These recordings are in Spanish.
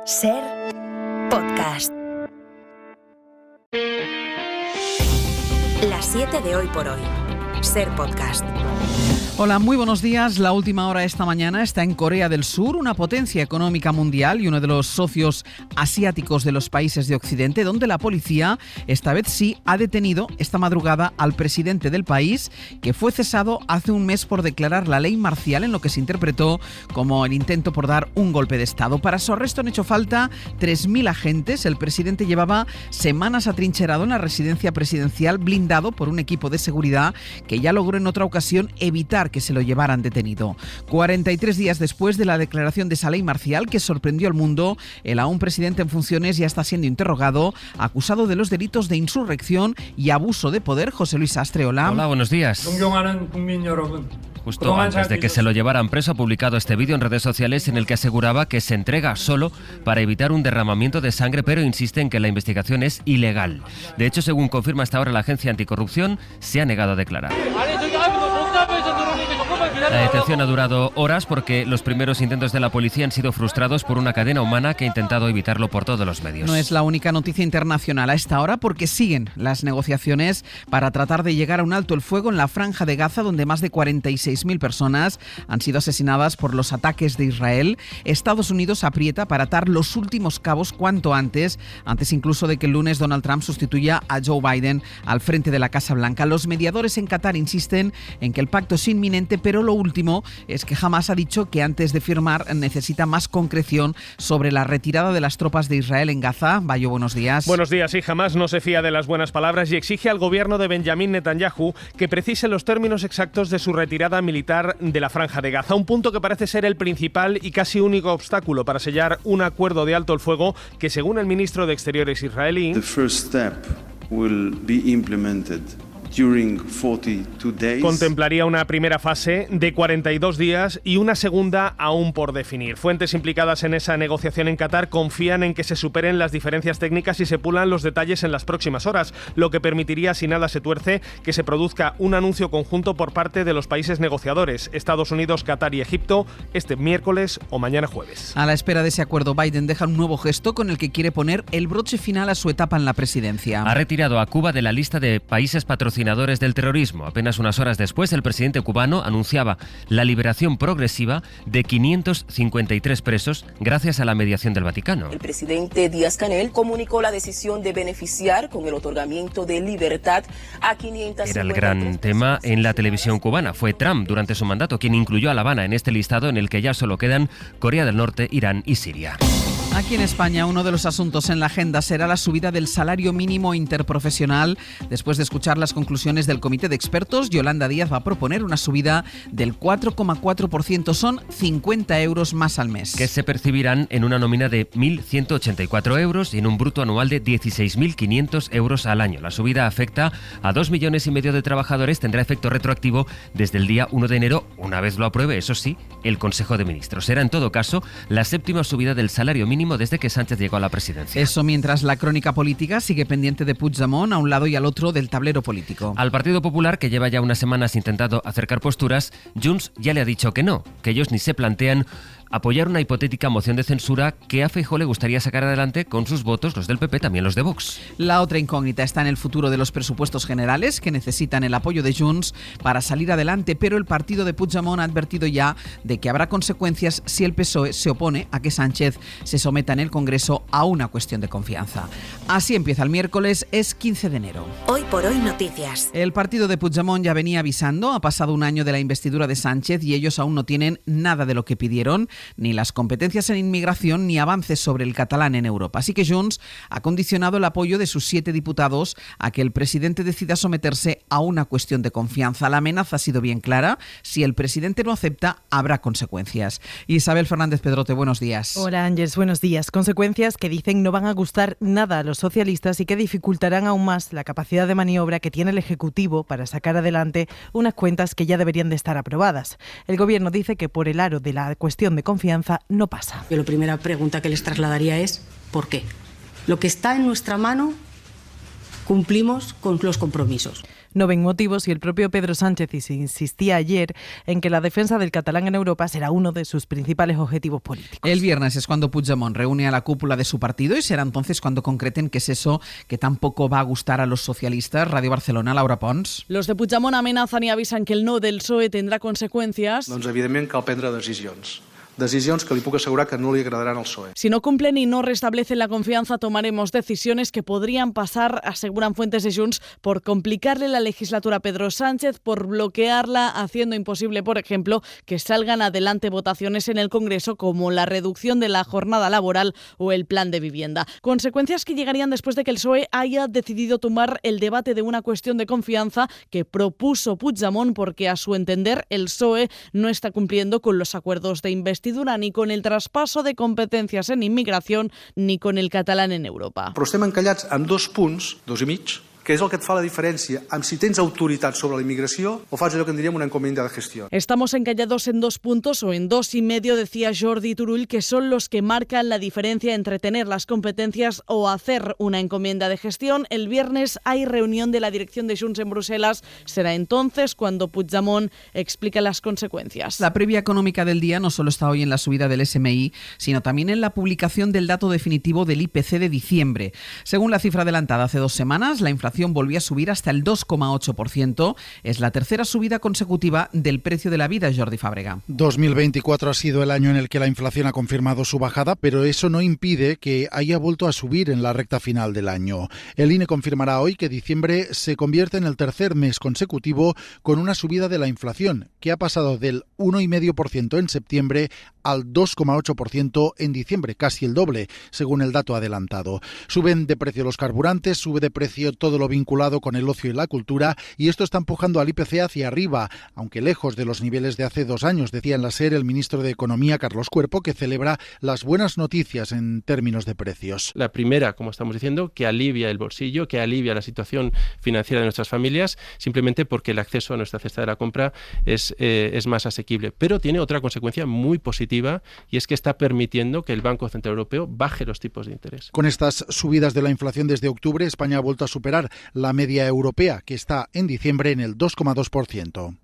Ser Podcast. Las 7 de hoy por hoy. Ser Podcast. Hola, muy buenos días. La última hora esta mañana está en Corea del Sur, una potencia económica mundial y uno de los socios asiáticos de los países de Occidente, donde la policía, esta vez sí, ha detenido esta madrugada al presidente del país, que fue cesado hace un mes por declarar la ley marcial en lo que se interpretó como el intento por dar un golpe de Estado. Para su arresto han hecho falta 3.000 agentes. El presidente llevaba semanas atrincherado en la residencia presidencial, blindado por un equipo de seguridad que ya logró en otra ocasión evitar que se lo llevaran detenido. 43 días después de la declaración de esa ley marcial que sorprendió al mundo, el aún presidente en funciones ya está siendo interrogado, acusado de los delitos de insurrección y abuso de poder. José Luis Sastre, hola. Hola, buenos días. Justo antes de que se lo llevaran preso, ha publicado este vídeo en redes sociales en el que aseguraba que se entrega solo para evitar un derramamiento de sangre, pero insiste en que la investigación es ilegal. De hecho, según confirma hasta ahora la Agencia Anticorrupción, se ha negado a declarar. La detención ha durado horas porque los primeros intentos de la policía han sido frustrados por una cadena humana que ha intentado evitarlo por todos los medios. No es la única noticia internacional a esta hora, porque siguen las negociaciones para tratar de llegar a un alto el fuego en la Franja de Gaza, donde más de 46.000 personas han sido asesinadas por los ataques de Israel. Estados Unidos aprieta para atar los últimos cabos cuanto antes incluso de que el lunes Donald Trump sustituya a Joe Biden al frente de la Casa Blanca. Los mediadores en Qatar insisten en que el pacto es inminente, pero lo último es que Hamas ha dicho que antes de firmar necesita más concreción sobre la retirada de las tropas de Israel en Gaza. Bayo, buenos días. Buenos días. Sí, Hamas no se fía de las buenas palabras y exige al gobierno de Benjamín Netanyahu que precise los términos exactos de su retirada militar de la Franja de Gaza, un punto que parece ser el principal y casi único obstáculo para sellar un acuerdo de alto el fuego que, según el ministro de Exteriores israelí, The first step will be implemented during 42 days. Contemplaría una primera fase de 42 días y una segunda aún por definir. Fuentes implicadas en esa negociación en Qatar confían en que se superen las diferencias técnicas y se pulan los detalles en las próximas horas, lo que permitiría, si nada se tuerce, que se produzca un anuncio conjunto por parte de los países negociadores, Estados Unidos, Qatar y Egipto, este miércoles o mañana jueves. A la espera de ese acuerdo, Biden deja un nuevo gesto con el que quiere poner el broche final a su etapa en la presidencia. Ha retirado a Cuba de la lista de países patrocinadores del terrorismo. Apenas unas horas después, el presidente cubano anunciaba la liberación progresiva de 553 presos gracias a la mediación del Vaticano. El presidente Díaz-Canel comunicó la decisión de beneficiar con el otorgamiento de libertad a 500. Era el gran tema en la televisión cubana. Fue Trump, durante su mandato, quien incluyó a La Habana en este listado en el que ya solo quedan Corea del Norte, Irán y Siria. Aquí en España, uno de los asuntos en la agenda será la subida del salario mínimo interprofesional. Después de escuchar las conclusiones del comité de expertos, Yolanda Díaz va a proponer una subida del 4,4%. Son 50 euros más al mes. Que se percibirán en una nómina de 1.184 euros y en un bruto anual de 16.500 euros al año. La subida afecta a 2,5 millones de trabajadores. Tendrá efecto retroactivo desde el día 1 de enero, una vez lo apruebe, eso sí, el Consejo de Ministros. Será, en todo caso, la séptima subida del salario mínimo desde que Sánchez llegó a la presidencia. Eso mientras la crónica política sigue pendiente de Puigdemont a un lado y al otro del tablero político. Al Partido Popular, que lleva ya unas semanas intentando acercar posturas, Junts ya le ha dicho que no, que ellos ni se plantean apoyar una hipotética moción de censura que a Feijóo le gustaría sacar adelante con sus votos, los del PP, también los de Vox. La otra incógnita está en el futuro de los presupuestos generales, que necesitan el apoyo de Junts para salir adelante, pero el partido de Puigdemont ha advertido ya de que habrá consecuencias si el PSOE se opone a que Sánchez se someta en el Congreso a una cuestión de confianza. Así empieza el miércoles, es 15 de enero. Hoy por hoy noticias. El partido de Puigdemont ya venía avisando, ha pasado un año de la investidura de Sánchez y ellos aún no tienen nada de lo que pidieron, ni las competencias en inmigración ni avances sobre el catalán en Europa. Así que Junts ha condicionado el apoyo de sus 7 diputados a que el presidente decida someterse a una cuestión de confianza. La amenaza ha sido bien clara. Si el presidente no acepta, habrá consecuencias. Isabel Fernández Pedrote, buenos días. Hola Ángeles, buenos días. Consecuencias que dicen no van a gustar nada a los socialistas y que dificultarán aún más la capacidad de maniobra que tiene el Ejecutivo para sacar adelante unas cuentas que ya deberían de estar aprobadas. El Gobierno dice que por el aro de la cuestión de confianza no pasa. Yo la primera pregunta que les trasladaría es ¿por qué? Lo que está en nuestra mano, cumplimos con los compromisos. No ven motivos y el propio Pedro Sánchez insistía ayer en que la defensa del catalán en Europa será uno de sus principales objetivos políticos. El viernes es cuando Puigdemont reúne a la cúpula de su partido y será entonces cuando concreten qué es eso que tampoco va a gustar a los socialistas. Radio Barcelona, Laura Pons. Los de Puigdemont amenazan y avisan que el no del PSOE tendrá consecuencias. Doncs evidentment cal prendre decisions. Decisions que li puc assegurar que no li agradaran al PSOE. Si no cumplen y no restablecen la confianza, tomaremos decisiones que podrían pasar, aseguran fuentes de Junts, por complicarle la legislatura a Pedro Sánchez, por bloquearla, haciendo imposible, por ejemplo, que salgan adelante votaciones en el Congreso como la reducción de la jornada laboral o el plan de vivienda. Consecuencias que llegarían después de que el PSOE haya decidido tomar el debate de una cuestión de confianza que propuso Puigdemont porque, a su entender, el PSOE no está cumpliendo con los acuerdos de investidura ni con el traspaso de competencias en inmigración ni con el catalán en Europa. Però estem encallats en 2 punts, 2 i mig, que és el que et fa la diferència amb si tens autoritat sobre la immigració o fas allò que en diríem una encomienda de gestión. Estamos encallados en 2 puntos o en 2,5, decía Jordi Turull, que son los que marcan la diferencia entre tener las competencias o hacer una encomienda de gestión. El viernes hay reunión de la dirección de Junts en Bruselas. Será entonces cuando Puigdemont explique las consecuencias. La previa económica del día no solo está hoy en la subida del SMI, sino también en la publicación del dato definitivo del IPC de diciembre. Según la cifra adelantada hace 2 semanas, la inflación volvió a subir hasta el 2,8%. Es la tercera subida consecutiva del precio de la vida, Jordi Fàbrega. 2024 ha sido el año en el que la inflación ha confirmado su bajada, pero eso no impide que haya vuelto a subir en la recta final del año. El INE confirmará hoy que diciembre se convierte en el tercer mes consecutivo con una subida de la inflación, que ha pasado del 1,5% en septiembre al 2,8% en diciembre, casi el doble, según el dato adelantado. Suben de precio los carburantes, sube de precio todo lo vinculado con el ocio y la cultura, y esto está empujando al IPC hacia arriba, aunque lejos de los niveles de hace 2 años, decía en la SER el ministro de Economía, Carlos Cuerpo, que celebra las buenas noticias en términos de precios. La primera, como estamos diciendo, que alivia el bolsillo, que alivia la situación financiera de nuestras familias, simplemente porque el acceso a nuestra cesta de la compra es más asequible. Pero tiene otra consecuencia muy positiva, y es que está permitiendo que el Banco Central Europeo baje los tipos de interés. Con estas subidas de la inflación desde octubre, España ha vuelto a superar la media europea, que está en diciembre en el 2,2%.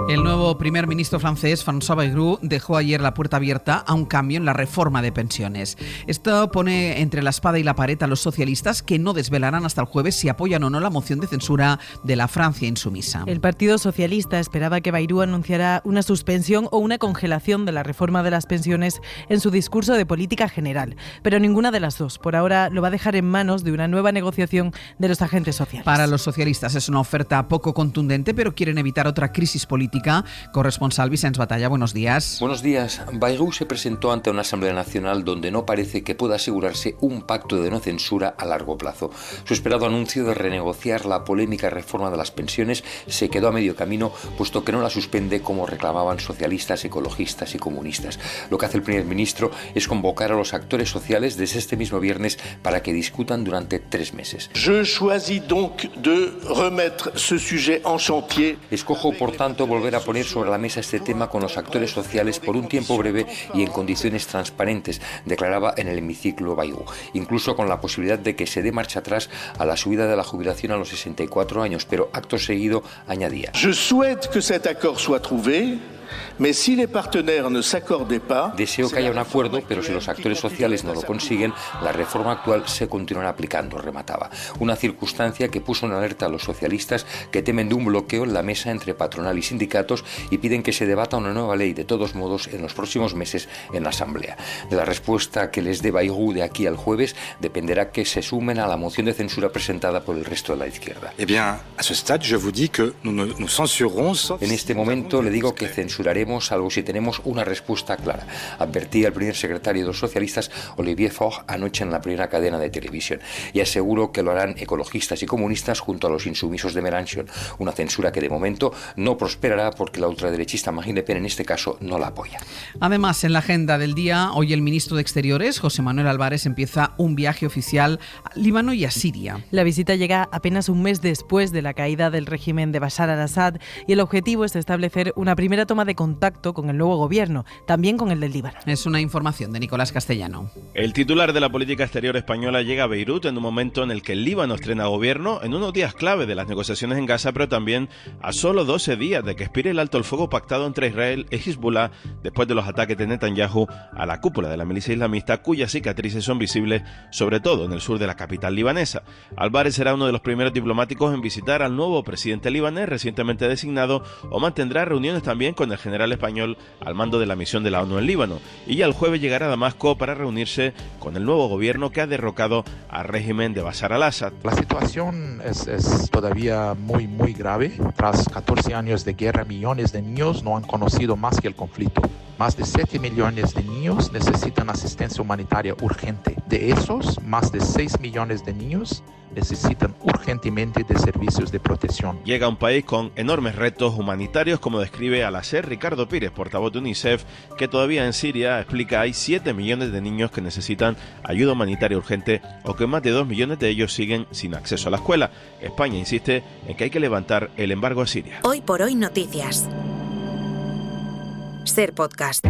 El nuevo primer ministro francés, François Bayrou, dejó ayer la puerta abierta a un cambio en la reforma de pensiones. Esto pone entre la espada y la pared a los socialistas, que no desvelarán hasta el jueves si apoyan o no la moción de censura de la Francia insumisa. El Partido Socialista esperaba que Bayrou anunciara una suspensión o una congelación de la reforma de las pensiones en su discurso de política general, pero ninguna de las dos. Por ahora lo va a dejar en manos de una nueva negociación de los agentes sociales. Para los socialistas es una oferta poco contundente, pero quieren evitar otra crisis política. Corresponsal Vicens Batalla, buenos días. Buenos días. Bayrou se presentó ante una Asamblea Nacional donde no parece que pueda asegurarse un pacto de no censura a largo plazo. Su esperado anuncio de renegociar la polémica reforma de las pensiones se quedó a medio camino, puesto que no la suspende como reclamaban socialistas, ecologistas y comunistas. Lo que hace el primer ministro es convocar a los actores sociales desde este mismo viernes para que discutan durante 3 meses. Je choisis donc de remettre ce sujet en chantier. Escojo, por tanto, volver a poner sobre la mesa este tema con los actores sociales por un tiempo breve y en condiciones transparentes, declaraba en el hemiciclo Bayrou, incluso con la posibilidad de que se dé marcha atrás a la subida de la jubilación a los 64 años, pero acto seguido añadía: Je souhaite que cet accord soit trouvé. Mais si les partenaires ne s'accordaient pas, deseo que haya un acuerdo, pero si los actores sociales no lo consiguen, la reforma actual se continuará aplicando, remataba. Una circunstancia que puso en alerta a los socialistas, que temen de un bloqueo en la mesa entre patronal y sindicatos y piden que se debata una nueva ley, de todos modos, en los próximos meses en la Asamblea. De la respuesta que les dé Bayrou de aquí al jueves dependerá que se sumen a la moción de censura presentada por el resto de la izquierda. Eh bien, a ce stade, je vous dis que nous censurons. En este momento le digo que censuraremos algo si tenemos una respuesta clara, advertía el primer secretario de los socialistas, Olivier Faure, anoche en la primera cadena de televisión, y aseguró que lo harán ecologistas y comunistas junto a los insumisos de Mélenchon, una censura que de momento no prosperará porque la ultraderechista Marine Le Pen en este caso no la apoya. Además, en la agenda del día, hoy el ministro de Exteriores, José Manuel Álvarez, empieza un viaje oficial a Líbano y a Siria. La visita llega apenas un mes después de la caída del régimen de Bashar al-Assad y el objetivo es establecer una primera toma toma de contacto con el nuevo gobierno, también con el del Líbano. Es una información de Nicolás Castellano. El titular de la política exterior española llega a Beirut en un momento en el que el Líbano estrena gobierno, en unos días clave de las negociaciones en Gaza, pero también a solo 12 días de que expire el alto el fuego pactado entre Israel y Hezbollah después de los ataques de Netanyahu a la cúpula de la milicia islamista, cuyas cicatrices son visibles sobre todo en el sur de la capital libanesa. Álvarez será uno de los primeros diplomáticos en visitar al nuevo presidente libanés recientemente designado, o mantendrá reuniones también con el general español al mando de la misión de la ONU en Líbano, y ya el jueves llegará a Damasco para reunirse con el nuevo gobierno que ha derrocado al régimen de Bashar al-Assad. La situación es todavía muy grave. Tras 14 años de guerra, millones de niños no han conocido más que el conflicto. Más de 7 millones de niños necesitan asistencia humanitaria urgente. De esos, más de 6 millones de niños necesitan urgentemente de servicios de protección. Llega a un país con enormes retos humanitarios, como describe al hacer Ricardo Pires, portavoz de UNICEF, que todavía en Siria, explica, hay 7 millones de niños que necesitan ayuda humanitaria urgente, o que más de 2 millones de ellos siguen sin acceso a la escuela. España insiste en que hay que levantar el embargo a Siria. Hoy por hoy noticias. Ser podcast.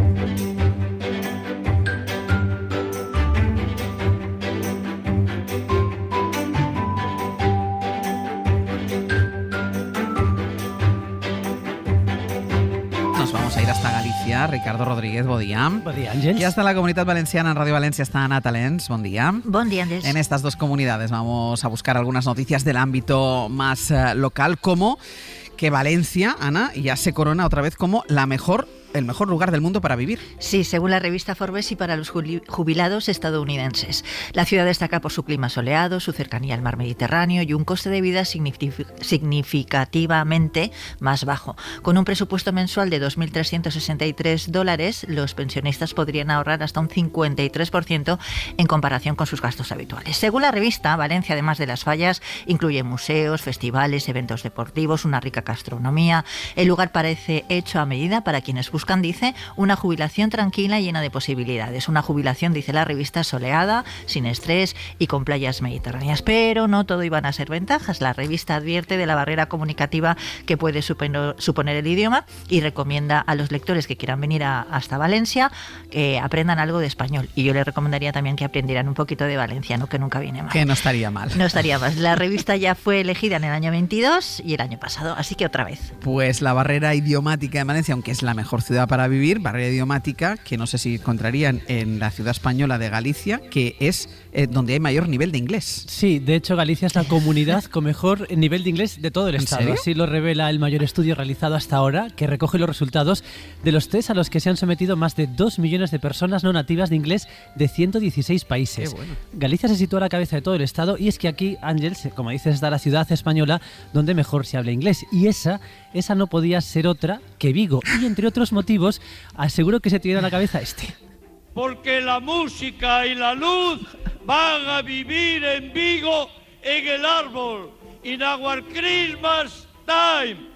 Nos vamos a ir hasta Galicia. Ricardo Rodríguez, bon dia. Bon dia, Àngels. Y hasta la Comunitat Valenciana, en Radio Valencia, está Ana Talens. Bon día. Bon día, Àngels. En estas dos comunidades vamos a buscar algunas noticias del ámbito más local, como que Valencia, Ana, ya se corona otra vez como el mejor lugar del mundo para vivir. Sí, según la revista Forbes y para los jubilados estadounidenses. La ciudad destaca por su clima soleado, su cercanía al mar Mediterráneo y un coste de vida significativamente más bajo. Con un presupuesto mensual de $2.363, los pensionistas podrían ahorrar hasta un 53% en comparación con sus gastos habituales. Según la revista, Valencia, además de las fallas, incluye museos, festivales, eventos deportivos, una rica gastronomía. El lugar parece hecho a medida para quienes buscan, dice, una jubilación tranquila y llena de posibilidades. Una jubilación, dice la revista, soleada, sin estrés y con playas mediterráneas. Pero no todo iban a ser ventajas. La revista advierte de la barrera comunicativa que puede suponer el idioma y recomienda a los lectores que quieran venir hasta Valencia que aprendan algo de español. Y yo les recomendaría también que aprendieran un poquito de valenciano, que nunca viene mal. Que no estaría mal. No estaría mal. La revista ya fue elegida en el año 22 y el año pasado, así que otra vez. Pues la barrera idiomática de Valencia, aunque es la mejor ciudad para vivir, barrera idiomática que no sé si encontrarían en la ciudad española de Galicia, que es donde hay mayor nivel de inglés. Sí, de hecho Galicia es la comunidad con mejor nivel de inglés de todo el estado. ¿Serio? Así lo revela el mayor estudio realizado hasta ahora, que recoge los resultados de los test a los que se han sometido más de 2 millones de personas no nativas de inglés de 116 países. Qué bueno. Galicia se sitúa a la cabeza de todo el estado, y es que aquí, Ángels, como dices, está la ciudad española donde mejor se habla inglés, y esa no podía ser otra que Vigo. Y entre otros motivos, aseguro que se te viene a la cabeza este. Porque la música y la luz van a vivir en Vigo en el árbol. In our Christmas time.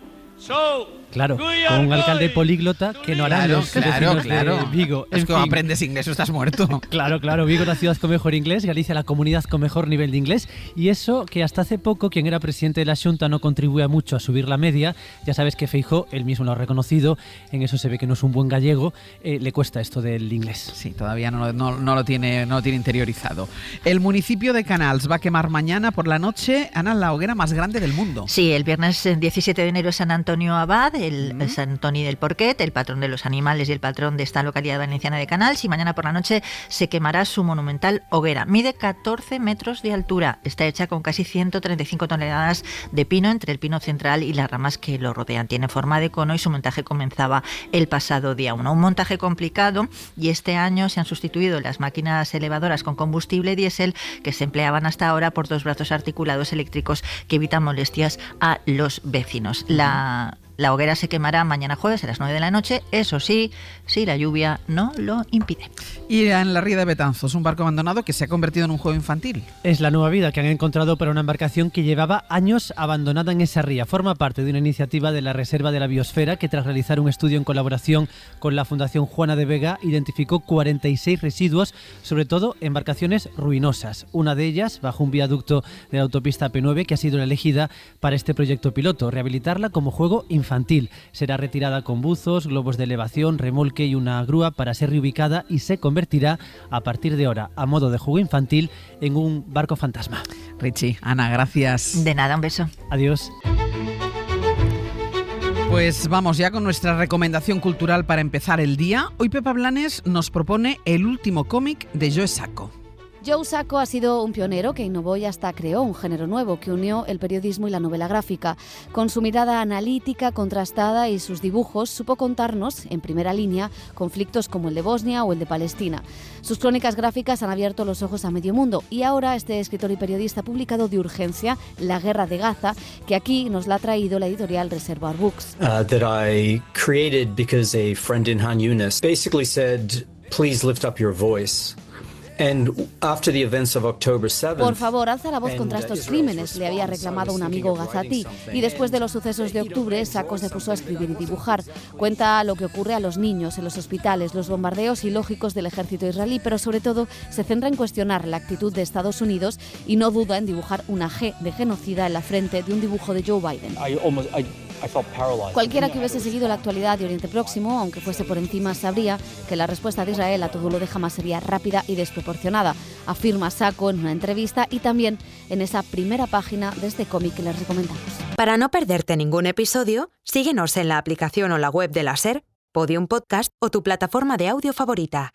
Claro, con un alcalde políglota que no harán los vecinos de Vigo. Es que aprendes inglés o estás muerto. Claro, Vigo es la ciudad con mejor inglés, Galicia la comunidad con mejor nivel de inglés, y eso que hasta hace poco quien era presidente de la Xunta no contribuía mucho a subir la media. Ya sabes que Feijóo, él mismo lo ha reconocido, en eso se ve que no es un buen gallego, le cuesta esto del inglés. Sí, todavía no lo tiene interiorizado. El municipio de Canals va a quemar mañana por la noche, Ana, la hoguera más grande del mundo. Sí, el viernes 17 de enero es San Antonio Abad, el San Antoni del Porquet, el patrón de los animales y el patrón de esta localidad valenciana de Canals, y mañana por la noche se quemará su monumental hoguera. Mide 14 metros de altura, está hecha con casi 135 toneladas de pino entre el pino central y las ramas que lo rodean. Tiene forma de cono y su montaje comenzaba el pasado día 1. Un montaje complicado, y este año se han sustituido las máquinas elevadoras con combustible diésel que se empleaban hasta ahora por 2 brazos articulados eléctricos que evitan molestias a los vecinos. La hoguera se quemará mañana jueves a las 9 de la noche, eso sí, si la lluvia no lo impide. Y en la ría de Betanzos, un barco abandonado que se ha convertido en un juego infantil. Es la nueva vida que han encontrado para una embarcación que llevaba años abandonada en esa ría. Forma parte de una iniciativa de la Reserva de la Biosfera que, tras realizar un estudio en colaboración con la Fundación Juana de Vega, identificó 46 residuos, sobre todo embarcaciones ruinosas. Una de ellas bajo un viaducto de la autopista P9, que ha sido la elegida para este proyecto piloto, rehabilitarla como juego infantil. infantil. Será retirada con buzos, globos de elevación, remolque y una grúa para ser reubicada y se convertirá a partir de ahora, a modo de juego infantil, en un barco fantasma. Richie, Ana, gracias. De nada, un beso. Adiós. Pues vamos ya con nuestra recomendación cultural para empezar el día. Hoy Pepa Blanes nos propone el último cómic de Joe Sacco. Joe Sacco ha sido un pionero que innovó y hasta creó un género nuevo que unió el periodismo y la novela gráfica. Con su mirada analítica, contrastada y sus dibujos, supo contarnos, en primera línea, conflictos como el de Bosnia o el de Palestina. Sus crónicas gráficas han abierto los ojos a medio mundo y ahora este escritor y periodista ha publicado de urgencia La Guerra de Gaza, que aquí nos la ha traído la editorial Reservoir Books. That I created because a friend in Han Yunis basically said, "Please lift up your voice." And after the events of October 7th, por favor, alza la voz contra estos crímenes, le había reclamado un amigo gazatí. Y después de los sucesos de octubre, Sacco se puso a escribir y dibujar. Cuenta lo que ocurre a los niños en los hospitales, los bombardeos ilógicos del ejército israelí, pero sobre todo se centra en cuestionar la actitud de Estados Unidos y no duda en dibujar una G de genocida en la frente de un dibujo de Joe Biden. Cualquiera que hubiese seguido la actualidad de Oriente Próximo, aunque fuese por encima, sabría que la respuesta de Israel a todo lo de Hamas sería rápida y desproporcionada, afirma Sacco en una entrevista y también en esa primera página de este cómic que les recomendamos. Para no perderte ningún episodio, síguenos en la aplicación o la web de la SER, Podium Podcast o tu plataforma de audio favorita.